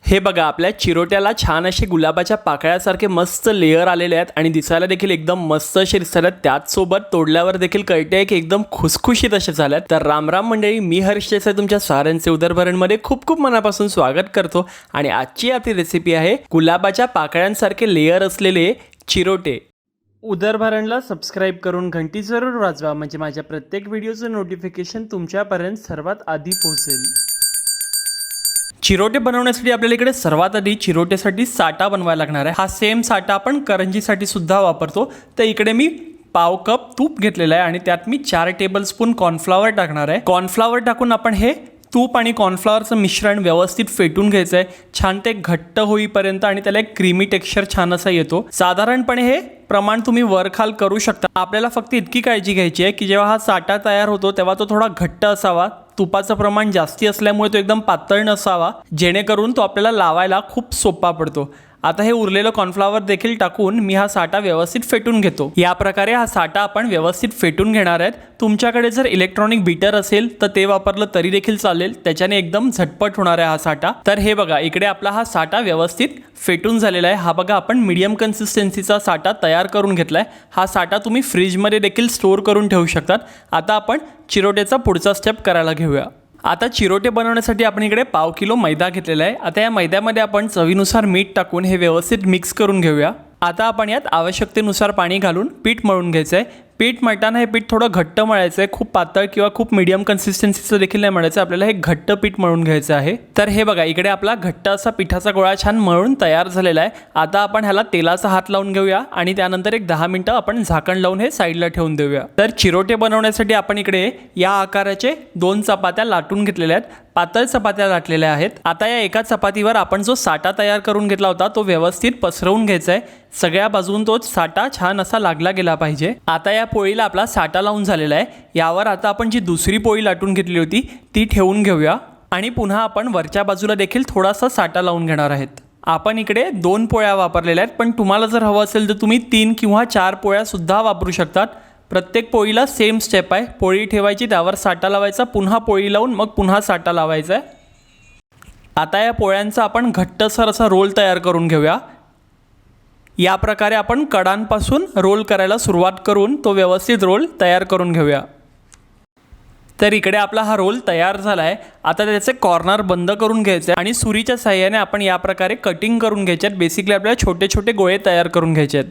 हे बघा आपल्या चिरोट्याला छान असे गुलाबाच्या पाकळ्यासारखे मस्त लेयर आलेले आहेत आणि दिसायला देखील एकदम मस्त असे दिसतात. त्याचसोबत तोडल्यावर देखील कळते की एकदम खुसखुशीत असे झाल्यात. तर रामराम मंडळी, मी हर्ष देसाई तुमच्या साऱ्यांचे उदरभरणमध्ये खूप खूप मनापासून स्वागत करतो. आणि आजची आपली रेसिपी आहे गुलाबाच्या पाकळ्यांसारखे लेयर असलेले चिरोटे. उदरभरणला सबस्क्राईब करून घंटी जरूर वाजवा, म्हणजे माझ्या प्रत्येक व्हिडिओचं नोटिफिकेशन तुमच्यापर्यंत सर्वात आधी पोहोचेल. चिरोटे बनवण्यासाठी आपल्याला इकडे सर्वात आधी चिरोटेसाठी साटा बनवायला लागणार आहे. हा सेम साटा आपण करंजीसाठी सुद्धा वापरतो. तर इकडे मी पाव कप तूप घेतलेला आहे आणि त्यात मी 4 टेबलस्पून कॉर्नफ्लॉवर टाकणार आहे. कॉर्नफ्लॉवर टाकून आपण हे तूप आणि कॉर्नफ्लॉवरचं मिश्रण व्यवस्थित फेटून घ्यायचं आहे, छान ते घट्ट होईपर्यंत, आणि त्याला एक क्रीमी टेक्स्चर छान असा येतो. साधारणपणे हे प्रमाण तुम्ही वरखाल करू शकता. आपल्याला फक्त इतकी काळजी घ्यायची आहे की जेव्हा हा साटा तयार होतो तेव्हा तो थोडा घट्ट असावा. तुपाचं प्रमाण जास्ती असल्यामुळे तो एकदम पातळ नसावा, जेणेकरून तो आपल्याला लावायला खूप सोपा पडतो. आता हे उरलेलं कॉर्नफ्लॉवर देखील टाकून मी हा साटा व्यवस्थित फेटून घेतो. या प्रकारे हा साटा आपण व्यवस्थित फेटून घेणार आहेत. तुमच्याकडे जर इलेक्ट्रॉनिक बीटर असेल तर ते वापरलं तरी देखील चालेल, त्याच्याने एकदम झटपट होणार आहे हा साटा. तर हे बघा इकडे आपला हा साटा व्यवस्थित फेटून झालेला आहे. हा बघा आपण मीडियम कन्सिस्टन्सीचा साटा तयार करून घेतला आहे. हा साटा तुम्ही फ्रीजमध्ये देखील स्टोअर करून ठेवू शकतात. आता आपण चिरोटेचा पुढचा स्टेप करायला घेऊया. आता चिरोटे बनवण्यासाठी आपण इकडे पाव किलो मैदा घेतलेला आहे. आता या मैद्यामध्ये आपण चवीनुसार मीठ टाकून हे व्यवस्थित मिक्स करून घेऊया. आता आपण यात आवश्यकतेनुसार पाणी घालून पीठ मळून घ्यायचं आहे. पीठ मळताना हे पीठ थोडं घट्ट मळायचं आहे, खूप पातळ किंवा खूप मीडियम कन्सिस्टन्सीचं देखील नाही मळायचं. आपल्याला हे घट्ट पीठ मळून घ्यायचं आहे. तर हे बघा इकडे आपला घट्ट असा पिठाचा गोळा छान मळून तयार झालेला आहे. आता आपण ह्याला तेलाचा हात लावून घेऊया आणि त्यानंतर एक 10 मिनिटं आपण झाकण लावून हे साईडला ठेवून देऊया. तर चिरोटे बनवण्यासाठी आपण इकडे या आकाराचे 2 चपात्या लाटून घेतलेल्या आहेत. पातळ चपात्या लाटलेल्या आहेत. आता या एका चपातीवर आपण जो साटा तयार करून घेतला होता तो व्यवस्थित पसरवून घ्यायचा आहे. सगळ्या बाजून तो साटा छान असा लागला गेला पाहिजे. आता या पोळीला आपला साटा लावून झालेला आहे. यावर आता आपण जी दुसरी पोळी लाटून घेतली होती ती ठेवून घेऊया आणि पुन्हा आपण वरच्या बाजूला देखील थोडासा साटा लावून घेणार आहेत. आपण इकडे 2 पोळ्या वापरलेल्या आहेत, पण तुम्हाला जर हवं असेल तर तुम्ही 3 किंवा 4 पोळ्या सुद्धा वापरू शकतात. प्रत्येक पोळीला सेम स्टेप आहे. पोळी ठेवायची, त्यावर साटा लावायचा, पुन्हा पोळी लावून मग पुन्हा साटा लावायचा आहे. आता या पोळ्यांचा आपण घट्टसर असा रोल तयार करून घेऊया. या प्रकारे आपण कडांपासून रोल करायला सुरुवात करून तो व्यवस्थित रोल तयार करून घेऊया. तर इकडे आपला हा रोल तयार झाला आहे. आता त्याचे कॉर्नर बंद करून घ्यायचे आणि सुरीच्या साहाय्याने आपण या प्रकारे कटिंग करून घ्यायचे आहेत. बेसिकली आपल्याला छोटे छोटे गोळे तयार करून घ्यायचे आहेत.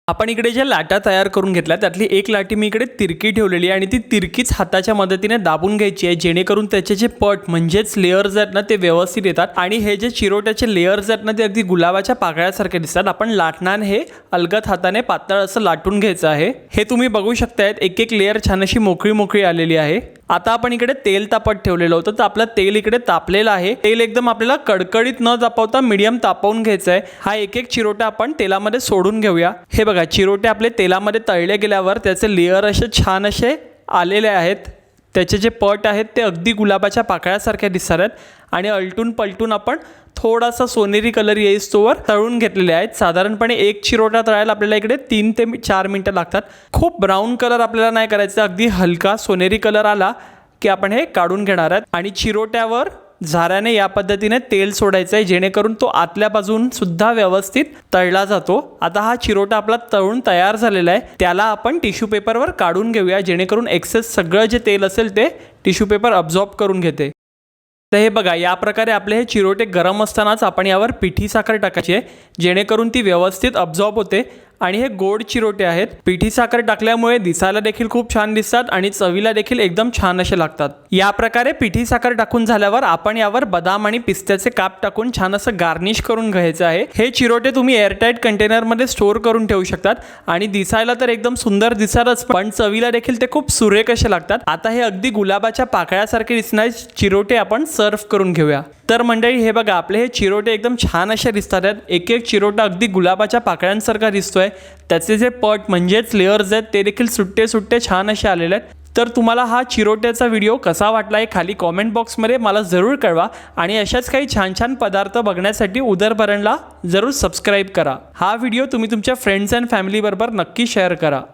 आपण इकडे ज्या लाटा तयार करून घेतल्या त्यातली एक लाटी मी इकडे तिरकी ठेवलेली आहे आणि ती तिरकीच हाताच्या मदतीने दाबून घ्यायची आहे, जेणेकरून त्याचे जे पट म्हणजेच लेयर्स आहेत ना ते व्यवस्थित येतात आणि हे जे चिरोट्याचे लेयर्स आहेत ना ते अगदी गुलाबाच्या पाकळ्यासारखे दिसतात. आपण लाटण्याने हे अलगद हाताने पातळ असं लाटून घ्यायचं आहे. हे तुम्ही बघू शकतायत, एक एक लेयर छान अशी मोकळी मोकळी आलेली आहे. आता आपण इकडे तेल तापत ठेवलेलं होतं, तर आपलं तेल इकडे तापलेलं आहे. तेल एकदम आपल्याला कडकडीत न तापवता मीडियम तापवून घ्यायचं आहे. हा एक एक चिरोटा आपण तेलामध्ये सोडून घेऊया. हे बघा चिरोटे आपले तेलामध्ये तळले गेल्यावर त्याचे लेयर असे छान असे आलेले आहेत. त्याचे जे पट आहेत ते अगदी गुलाबाच्या पाकळ्यासारखे दिसतात आहेत आणि अलटून पलटून आपण थोडासा सोनेरी कलर येईस्तोवर तळून घेतलेले आहेत. साधारणपणे एक चिरोटा तळायला आपल्याला इकडे 3 ते 4 मिनटं लागतात. खूप ब्राऊन कलर आपल्याला नाही करायचं, अगदी हलका सोनेरी कलर आला की आपण हे काढून घेणार आहेत. आणि चिरोट्यावर झाऱ्याने या पद्धतीने तेल सोडायचं आहे, जेणेकरून तो आतल्या बाजून सुद्धा व्यवस्थित तळला जातो. आता हा चिरोटा आपला तळून तयार झालेला आहे. त्याला आपण टिश्यू पेपरवर काढून घेऊया, जेणेकरून एक्सेस सगळं जे तेल असेल ते टिश्यू पेपर अब्झॉर्ब करून घेते. तर हे बघा या प्रकारे आपले हे चिरोटे गरम असतानाच आपण यावर पिठी साखर टाकायची आहे, जेणेकरून ती व्यवस्थित अब्झॉर्ब होते. आणि हे गोड चिरोटे आहेत. पिठी साखर टाकल्यामुळे दिसायला देखील खूप छान दिसतात आणि चवीला देखील एकदम छान असे लागतात. या प्रकारे पिठी साखर टाकून झाल्यावर आपण यावर बदाम आणि पिस्त्याचे काप टाकून छान असं गार्निश करून घ्यायचं आहे. हे चिरोटे तुम्ही एअरटाईट कंटेनरमध्ये स्टोअर करून ठेवू शकतात आणि दिसायला तर एकदम सुंदर दिसणारच, पण चवीला देखील ते खूप सुरेख असे लागतात. आता हे अगदी गुलाबाच्या पाकळ्यासारखे दिसणारे चिरोटे आपण सर्व करून घेऊया. तर मंडळी हे बघा आपले हे चिरोटे एकदम छान असे दिसतात आहेत. एक एक चिरोटा अगदी गुलाबाच्या पाकळ्यांसारखा दिसतोय. त्याचे जे पट म्हणजेच लेयर्स आहेत ते देखील सुट्टे सुट्टे छान असे आलेले आहेत. तर तुम्हाला हा चिरोट्याचा व्हिडिओ कसा वाटला आहे खाली कॉमेंट बॉक्समध्ये मला जरूर कळवा आणि अशाच काही छान छान पदार्थ बघण्यासाठी उदरभरणला जरूर सबस्क्राईब करा. हा व्हिडिओ तुम्ही तुमच्या फ्रेंड्स अँड फॅमिलीबरोबर नक्की शेअर करा.